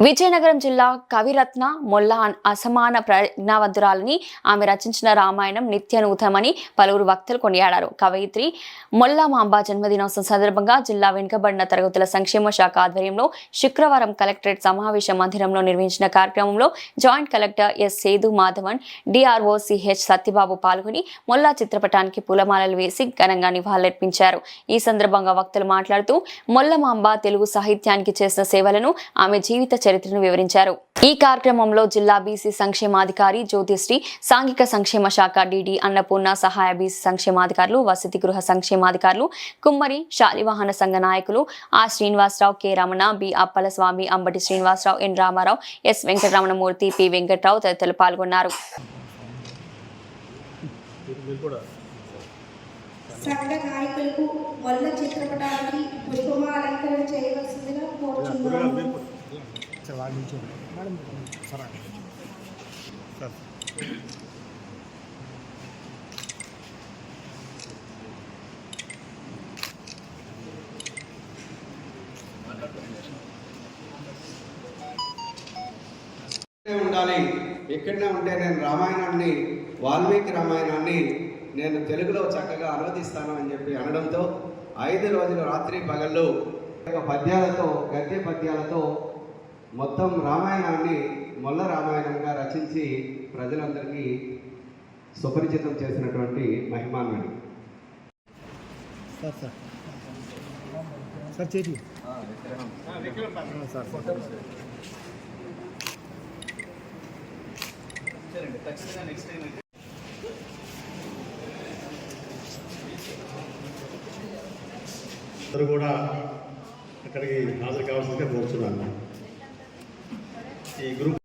విజయనగరం జిల్లా కవిరత్న మొల్ల అసమాన ప్రజ్ఞావంతురాలని ఆమె రచించిన రామాయణం నిత్యనూతనమని పలువురు వక్తలు కొనియాడారు. కవయిత్రి మొల్ల మాంబ జన్మదినోత్సవం సందర్భంగా జిల్లా వెనుకబడిన తరగతుల సంక్షేమ శాఖ ఆధ్వర్యంలో శుక్రవారం కలెక్టరేట్ సమావేశ మందిరంలో నిర్వహించిన కార్యక్రమంలో జాయింట్ కలెక్టర్ ఎస్ సేదు మాధవన్, డిఆర్ఓ సిహెచ్ సత్యబాబు పాల్గొని మొల్లా చిత్రపటానికి పూలమాలలు వేసి ఘనంగా నివాళులర్పించారు. ఈ సందర్భంగా వక్తలు మాట్లాడుతూ మొల్ల మాంబ తెలుగు సాహిత్యానికి చేసిన సేవలను, ఆమె జీవిత చరిత్రను వివరించారు. ఈ కార్యక్రమంలో జిల్లా బీసీ సంక్షేమాధికారి జ్యోతిశ్రీ, సాంఘిక సంక్షేమ శాఖ డిడి అన్నపూర్ణ, సహాయ బీసీ సంక్షేమాధికారులు, వసతి గృహ సంక్షేమాధికారులు, కుమ్మరి శాలివాహన సంఘ నాయకులు R Srinivasarao, K Ramana, B Appalaswamy, Ambati Srinivasarao, N Ramarao, S Venkataramanamurthy, P Venkatrao తదితరులు పాల్గొన్నారు. సంఘ నాయకులకు మొల్ల చిత్రపటానికి పుష్పమాలంకరణ చేయవలసిందిగా కోరుచున్నాను. ఉండాలి. ఎక్కడనే ఉంటే నేను రామాయణాన్ని, వాల్మీకి రామాయణాన్ని నేను తెలుగులో చక్కగా అనువదిస్తాను అని చెప్పి అనడంతో 5 రోజులు రాత్రి పగళ్ళు పద్యాలతో, గద్య పద్యాలతో మొత్తం రామాయణాన్ని మొల్ల రామాయణంగా రచించి ప్రజలందరికీ సుపరిచితం చేసినటువంటి మహిమాన్విని. అందరూ కూడా అక్కడికి హాజరు కావాల్సిందిగా కోరుతున్నాను. ఈ గ్రూప్